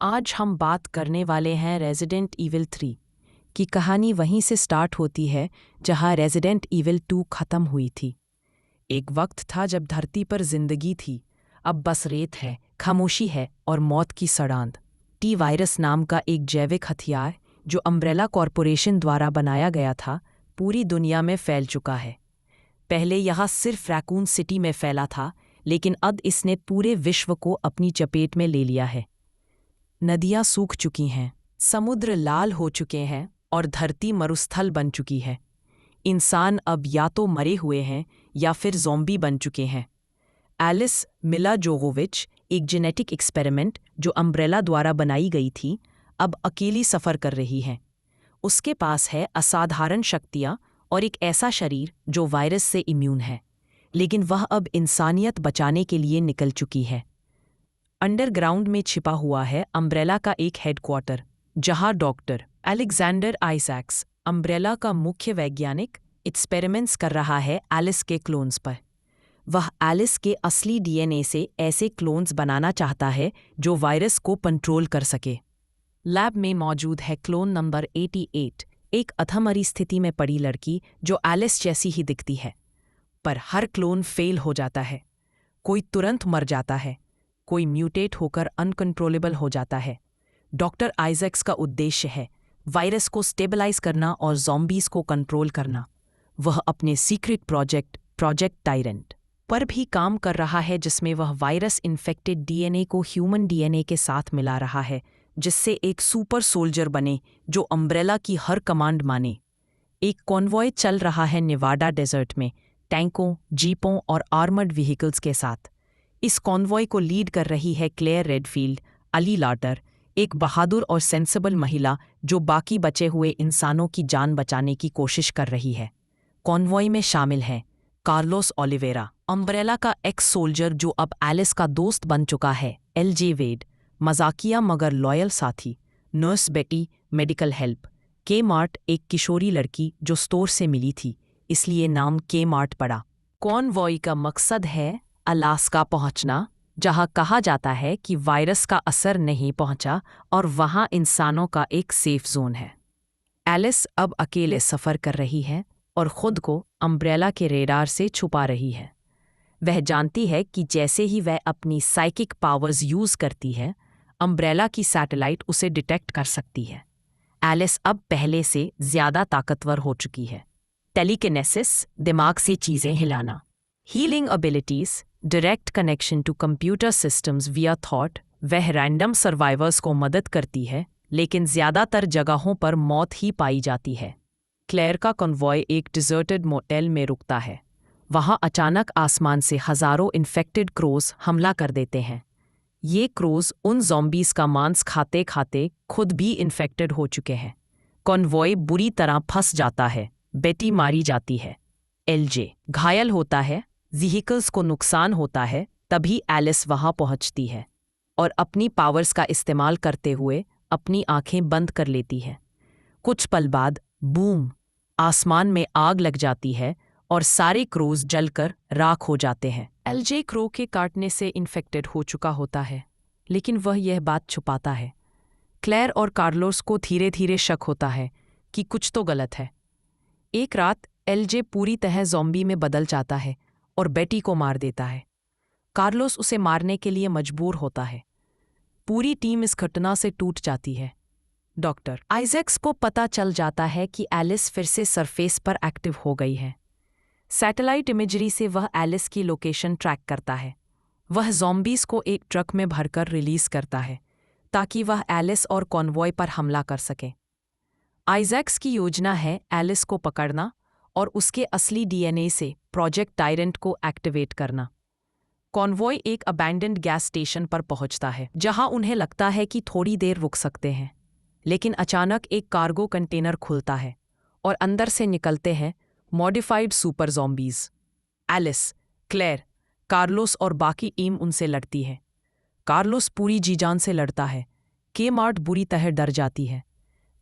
आज हम बात करने वाले हैं रेजिडेंट ईविल 3 की कहानी। वहीं से स्टार्ट होती है जहां रेजिडेंट ईविल 2 खत्म हुई थी। एक वक्त था जब धरती पर जिंदगी थी, अब बस रेत है, खामोशी है और मौत की सड़ांध। टी वायरस नाम का एक जैविक हथियार जो अम्ब्रेला कॉरपोरेशन द्वारा बनाया गया था, पूरी दुनिया में फैल चुका है। पहले यह सिर्फ रैकून सिटी में फैला था, लेकिन अब इसने पूरे विश्व को अपनी चपेट में ले लिया है। नदियां सूख चुकी हैं, समुद्र लाल हो चुके हैं और धरती मरुस्थल बन चुकी है। इंसान अब या तो मरे हुए हैं या फिर ज़ॉम्बी बन चुके हैं। एलिस मिला जोवोविच, एक जेनेटिक एक्सपेरिमेंट जो अम्ब्रेला द्वारा बनाई गई थी, अब अकेली सफ़र कर रही है। उसके पास है असाधारण शक्तियाँ और एक ऐसा शरीर जो वायरस से इम्यून है, लेकिन वह अब इंसानियत बचाने के लिए निकल चुकी है। अंडरग्राउंड में छिपा हुआ है अम्ब्रेला का एक हेडक्वार्टर, जहां डॉक्टर अलेक्जेंडर आइजैक्स, अम्ब्रेला का मुख्य वैज्ञानिक, एक्सपेरिमेंट्स कर रहा है एलिस के क्लोन्स पर। वह एलिस के असली डीएनए से ऐसे क्लोन्स बनाना चाहता है जो वायरस को कंट्रोल कर सके। लैब में मौजूद है क्लोन नंबर 88, एक अधमरी स्थिति में पड़ी लड़की जो एलिस जैसी ही दिखती है, पर हर क्लोन फेल हो जाता है। कोई तुरंत मर जाता है, कोई म्यूटेट होकर अनकंट्रोलेबल हो जाता है। डॉक्टर आइजैक्स का उद्देश्य है वायरस को स्टेबलाइज करना और ज़ॉम्बीज़ को कंट्रोल करना। वह अपने सीक्रेट प्रोजेक्ट टायरेंट पर भी काम कर रहा है, जिसमें वह वायरस इन्फेक्टेड डीएनए को ह्यूमन डीएनए के साथ मिला रहा है, जिससे एक सुपर सोल्जर बने जो अम्ब्रेला की हर कमांड माने। एक कॉन्वॉय चल रहा है नेवाडा डेजर्ट में, टैंकों, जीपों और आर्मर्ड व्हीकल्स के साथ। इस कॉन्वॉय को लीड कर रही है क्लेयर रेडफील्ड, अली लाटर, एक बहादुर और सेंसिबल महिला जो बाकी बचे हुए इंसानों की जान बचाने की कोशिश कर रही है। कॉन्वॉय में शामिल हैं कार्लोस ओलिवेरा, अम्ब्रेला का एक्स सोल्जर जो अब एलिस का दोस्त बन चुका है, एलजे वेड, मजाकिया मगर लॉयल साथी, नर्स बेटी, मेडिकल हेल्प, के मार्ट, एक किशोरी लड़की जो स्टोर से मिली थी, इसलिए नाम के मार्ट पड़ा। कॉन्वॉय का मकसद है अलास्का पहुंचना, जहां कहा जाता है कि वायरस का असर नहीं पहुंचा और वहां इंसानों का एक सेफ जोन है। एलिस अब अकेले सफ़र कर रही है और खुद को अम्ब्रेला के रेडार से छुपा रही है। वह जानती है कि जैसे ही वह अपनी साइकिक पावर्स यूज़ करती है, अम्ब्रेला की सैटेलाइट उसे डिटेक्ट कर सकती है। एलिस अब पहले से ज़्यादा ताकतवर हो चुकी है। टेलीकिनेसिस, दिमाग से चीज़ें हिलाना, healing abilities, direct connection to computer systems via thought. वह रैंडम सर्वाइवर्स को मदद करती है, लेकिन ज़्यादातर जगहों पर मौत ही पाई जाती है। क्लेयर का कॉन्वॉय एक डिजर्टेड मोटेल में रुकता है। वहाँ अचानक आसमान से हज़ारों इन्फेक्टेड क्रोज हमला कर देते हैं। ये क्रोज उन ज़ॉम्बीज़ का मांस खाते खाते खुद भी इन्फेक्टेड हो चुके हैं। कॉन्वॉय बुरी तरह फंस जाता है, बेटी मारी जाती है, एलजे घायल होता है, व्हीकल्स को नुकसान होता है। तभी एलिस वहां पहुंचती है और अपनी पावर्स का इस्तेमाल करते हुए अपनी आंखें बंद कर लेती है। कुछ पल बाद बूम, आसमान में आग लग जाती है और सारे क्रोज जलकर राख हो जाते हैं। एलजे क्रो के काटने से इन्फेक्टेड हो चुका होता है, लेकिन वह यह बात छुपाता है। क्लेयर और कार्लोस को धीरे धीरे शक होता है कि कुछ तो गलत है। एक रात एलजे पूरी तरह ज़ॉम्बी में बदल जाता है और बेटी को मार देता है। कार्लोस उसे मारने के लिए मजबूर होता है। पूरी टीम इस घटना से टूट जाती है। डॉक्टर आइजैक्स को पता चल जाता है कि एलिस फिर से सरफेस पर एक्टिव हो गई है। सैटेलाइट इमेजरी से वह एलिस की लोकेशन ट्रैक करता है। वह ज़ॉम्बीज़ को एक ट्रक में भरकर रिलीज़ करता है ताकि वह एलिस और कॉन्वॉय पर हमला कर सके। आइजैक्स की योजना है एलिस को पकड़ना और उसके असली डीएनए से प्रोजेक्ट टायरेंट को एक्टिवेट करना। कॉन्वॉय एक अबैंडन्ड गैस स्टेशन पर पहुंचता है, जहां उन्हें लगता है कि थोड़ी देर रुक सकते हैं, लेकिन अचानक एक कार्गो कंटेनर खुलता है और अंदर से निकलते हैं modified super zombies. Alice, Claire, Carlos और बाकी टीम उनसे लड़ती है। कार्लोस पूरी जी जान से लड़ता है। के मार्ट बुरी तरह डर जाती है।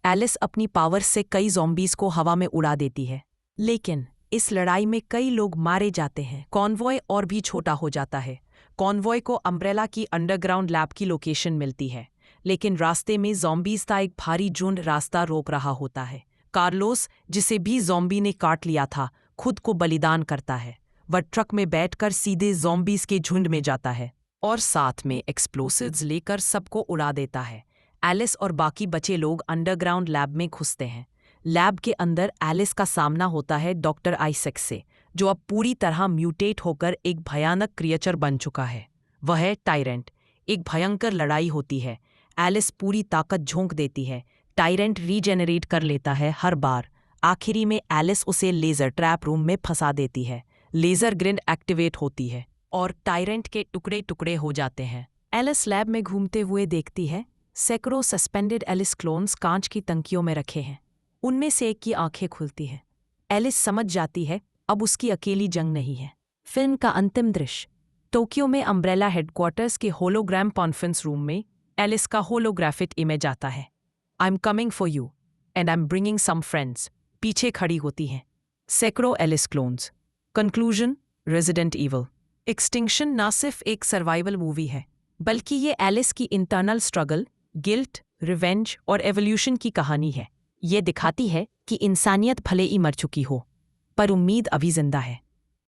एलिस अपनी पावर से कई ज़ॉम्बीज़ को हवा में उड़ा देती है, लेकिन इस लड़ाई में कई लोग मारे जाते हैं। कॉन्वॉय और भी छोटा हो जाता है। कॉन्वॉय को अम्ब्रेला की अंडरग्राउंड लैब की लोकेशन मिलती है, लेकिन रास्ते में ज़ॉम्बीज़ का एक भारी झुंड रास्ता रोक रहा होता है। कार्लोस, जिसे भी ज़ॉम्बी ने काट लिया था, खुद को बलिदान करता है। वह ट्रक में बैठकर सीधे ज़ॉम्बीज़ के झुंड में जाता है और साथ में एक्सप्लोसिव्स लेकर सबको उड़ा देता है। एलिस और बाकी बचे लोग अंडरग्राउंड लैब में घुसते हैं। लैब के अंदर एलिस का सामना होता है डॉक्टर आइसेक से, जो अब पूरी तरह म्यूटेट होकर एक भयानक क्रिएचर बन चुका है। वह है टायरेंट। एक भयंकर लड़ाई होती है। एलिस पूरी ताकत झोंक देती है। टायरेंट रीजेनरेट कर लेता है हर बार। आखिरी में एलिस उसे लेज़र ट्रैप रूम में फंसा देती है। लेज़र ग्रिड एक्टिवेट होती है और टायरेंट के टुकड़े टुकड़े हो जाते हैं। एलिस लैब में घूमते हुए देखती है सैकड़ों सस्पेंडेड एलिस क्लोन्स कांच की टंकियों में रखे हैं। उनमें से एक की आंखें खुलती हैं। एलिस समझ जाती है अब उसकी अकेली जंग नहीं है। फिल्म का अंतिम दृश्य टोक्यो में अम्ब्रेला हेडक्वार्टर्स के होलोग्राम कॉन्फ्रेंस रूम में एलिस का होलोग्राफिक इमेज आता है। I am coming for you and I am bringing some friends पीछे खड़ी होती हैं। सैकड़ों Alice clones. Conclusion, Resident Evil Extinction ना सिर्फ एक सर्वाइवल मूवी है, बल्कि ये एलिस की इंटरनल स्ट्रगल, गिल्ट, रिवेंज और एवोल्यूशन की कहानी है। ये दिखाती है कि इंसानियत भले ही मर चुकी हो, पर उम्मीद अभी जिंदा है।